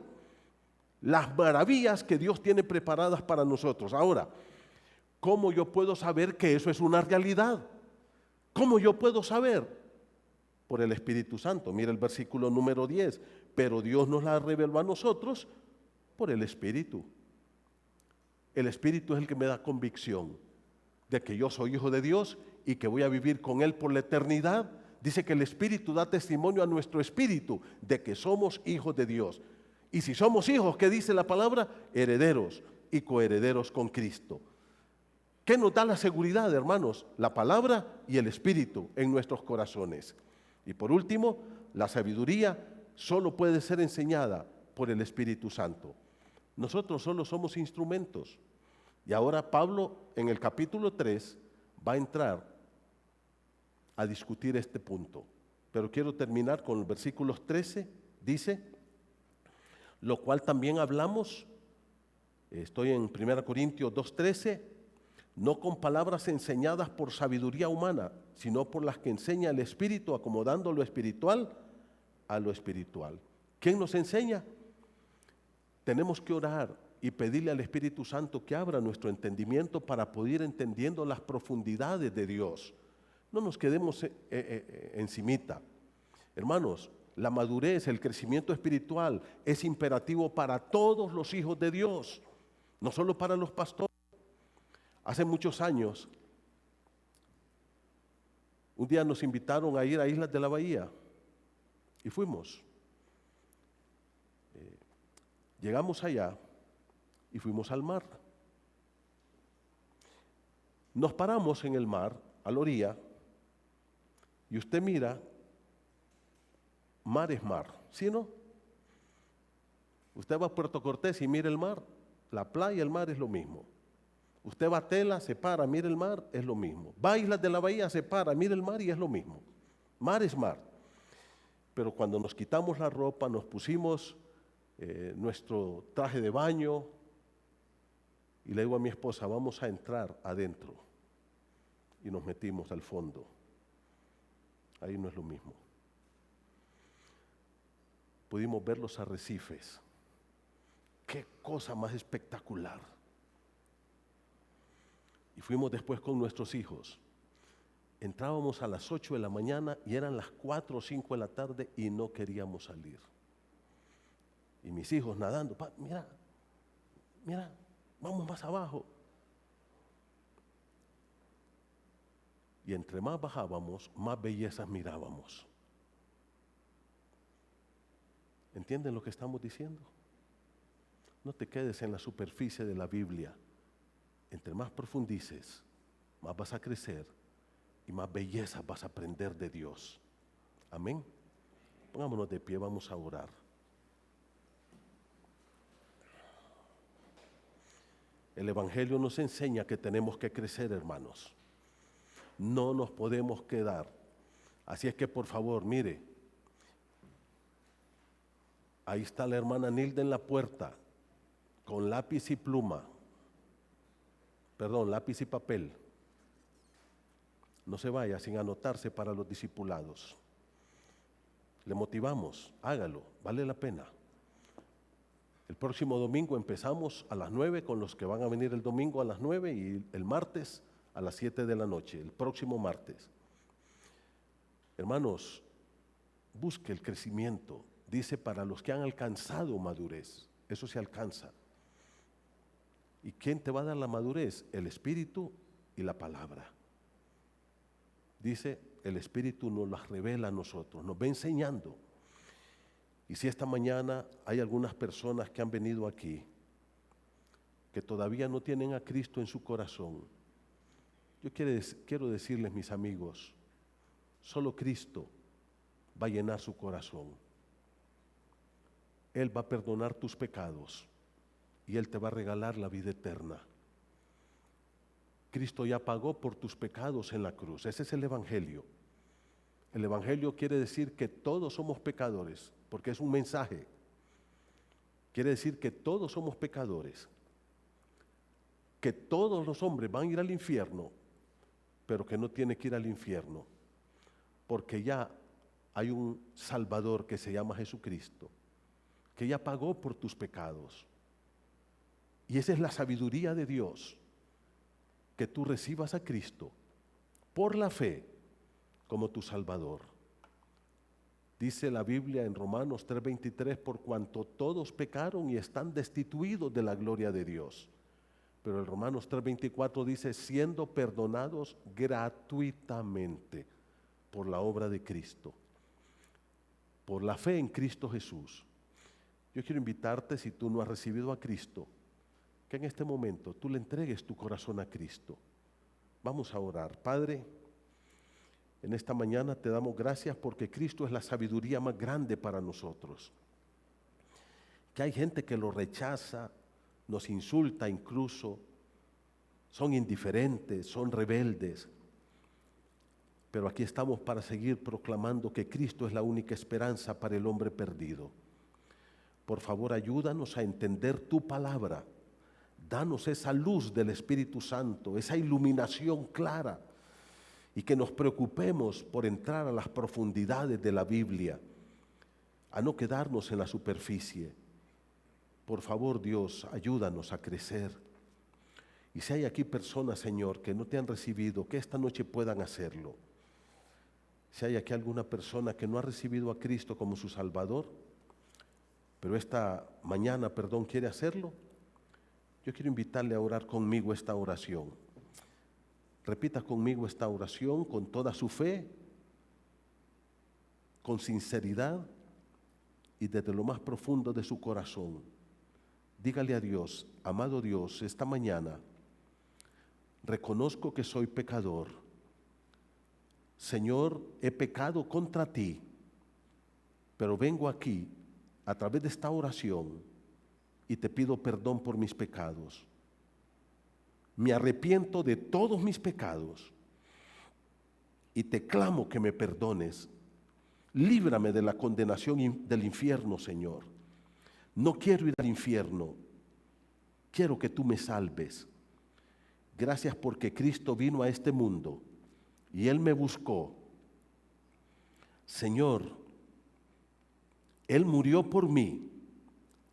las maravillas que Dios tiene preparadas para nosotros. Ahora, ¿cómo yo puedo saber que eso es una realidad? ¿Cómo yo puedo saber? Por el Espíritu Santo. Mira el versículo número 10. Pero Dios nos la reveló a nosotros por el Espíritu. El Espíritu es el que me da convicción de que yo soy hijo de Dios y que voy a vivir con Él por la eternidad. Dice que el Espíritu da testimonio a nuestro espíritu de que somos hijos de Dios. Y si somos hijos, ¿qué dice la palabra? Herederos y coherederos con Cristo. ¿Qué nos da la seguridad, hermanos? La palabra y el Espíritu en nuestros corazones. Y por último, la sabiduría solo puede ser enseñada por el Espíritu Santo. Nosotros solo somos instrumentos. Y ahora Pablo en el capítulo 3 va a entrar a discutir este punto. Pero quiero terminar con los versículos 13. Dice, lo cual también hablamos, estoy en 1 Corintios 2:13, no con palabras enseñadas por sabiduría humana, sino por las que enseña el Espíritu, acomodando lo espiritual a lo espiritual. ¿Quién nos enseña? Tenemos que orar y pedirle al Espíritu Santo que abra nuestro entendimiento para poder ir entendiendo las profundidades de Dios. No nos quedemos encimita. Hermanos, la madurez, el crecimiento espiritual es imperativo para todos los hijos de Dios, no solo para los pastores. Hace muchos años, un día nos invitaron a ir a Islas de la Bahía y fuimos. Llegamos allá y fuimos al mar. Nos paramos en el mar, a la orilla, y usted mira, mar es mar, ¿sí o no? Usted va a Puerto Cortés y mira el mar, la playa y el mar es lo mismo. Usted va a Tela, se para, mira el mar, es lo mismo. Va a Islas de la Bahía, se para, mira el mar y es lo mismo. Mar es mar. Pero cuando nos quitamos la ropa, nos pusimos nuestro traje de baño y le digo a mi esposa, vamos a entrar adentro. Y nos metimos al fondo. Ahí no es lo mismo. Pudimos ver los arrecifes. Qué cosa más espectacular. Y fuimos después con nuestros hijos. Entrábamos a las 8 de la mañana y eran las 4 o 5 de la tarde y no queríamos salir. Y mis hijos nadando, mira, vamos más abajo. Y entre más bajábamos, más bellezas mirábamos. ¿Entienden lo que estamos diciendo? No te quedes en la superficie de la Biblia. Entre más profundices, más vas a crecer y más belleza vas a aprender de Dios. Amén. Pongámonos de pie, vamos a orar. El Evangelio nos enseña que tenemos que crecer, hermanos. No nos podemos quedar. Así es que por favor, mire, ahí está la hermana Nilda en la puerta, con lápiz y pluma. Perdón, lápiz y papel. No se vaya sin anotarse para los discipulados. Le motivamos, hágalo, vale la pena. El próximo domingo empezamos a las 9 con los que van a venir el domingo a las 9 y el martes a las 7 de la noche, el próximo martes. Hermanos, busque el crecimiento. Dice para los que han alcanzado madurez, eso se alcanza. ¿Y quién te va a dar la madurez? El Espíritu y la palabra. Dice, el Espíritu nos las revela a nosotros, nos va enseñando. Y si esta mañana hay algunas personas que han venido aquí, que todavía no tienen a Cristo en su corazón, yo quiero decirles, mis amigos, solo Cristo va a llenar su corazón. Él va a perdonar tus pecados y Él te va a regalar la vida eterna. Cristo ya pagó por tus pecados en la cruz. Ese es el Evangelio. El Evangelio quiere decir que todos somos pecadores, porque es un mensaje. Quiere decir que todos somos pecadores, que todos los hombres van a ir al infierno, pero que no tiene que ir al infierno, porque ya hay un Salvador que se llama Jesucristo, que ya pagó por tus pecados. Y esa es la sabiduría de Dios, que tú recibas a Cristo por la fe como tu Salvador. Dice la Biblia en Romanos 3:23, por cuanto todos pecaron y están destituidos de la gloria de Dios. Pero en Romanos 3:24 dice, siendo perdonados gratuitamente por la obra de Cristo, por la fe en Cristo Jesús. Yo quiero invitarte, si tú no has recibido a Cristo, que en este momento tú le entregues tu corazón a Cristo. Vamos a orar. Padre, en esta mañana te damos gracias porque Cristo es la sabiduría más grande para nosotros. Que hay gente que lo rechaza, nos insulta incluso, son indiferentes, son rebeldes. Pero aquí estamos para seguir proclamando que Cristo es la única esperanza para el hombre perdido. Por favor, ayúdanos a entender tu palabra. Danos esa luz del Espíritu Santo, esa iluminación clara, y que nos preocupemos por entrar a las profundidades de la Biblia, a no quedarnos en la superficie. Por favor, Dios, ayúdanos a crecer. Y si hay aquí personas, Señor, que no te han recibido, que esta noche puedan hacerlo. Si hay aquí alguna persona que no ha recibido a Cristo como su Salvador, pero esta mañana, quiere hacerlo, yo quiero invitarle a orar conmigo esta oración. Repita conmigo esta oración con toda su fe, con sinceridad y desde lo más profundo de su corazón. Dígale a Dios, amado Dios, esta mañana reconozco que soy pecador. Señor, he pecado contra ti, pero vengo aquí a través de esta oración y te pido perdón por mis pecados. Me arrepiento de todos mis pecados y te clamo que me perdones. Líbrame de la condenación del infierno, Señor. No quiero ir al infierno, quiero que tú me salves. Gracias porque Cristo vino a este mundo y Él me buscó. Señor, Él murió por mí.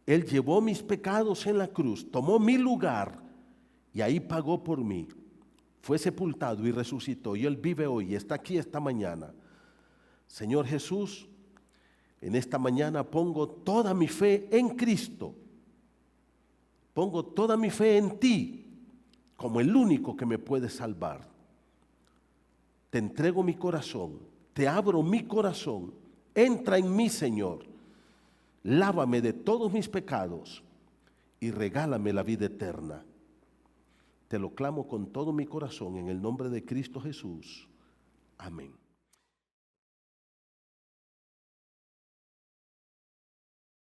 Él llevó mis pecados en la cruz, tomó mi lugar y ahí pagó por mí. Fue sepultado y resucitó y Él vive hoy y está aquí esta mañana. Señor Jesús, en esta mañana pongo toda mi fe en Cristo. Pongo toda mi fe en ti como el único que me puede salvar. te entrego mi corazón, te abro mi corazón, entra en mí, Señor, lávame de todos mis pecados y regálame la vida eterna. Te lo clamo con todo mi corazón en el nombre de Cristo Jesús. Amén.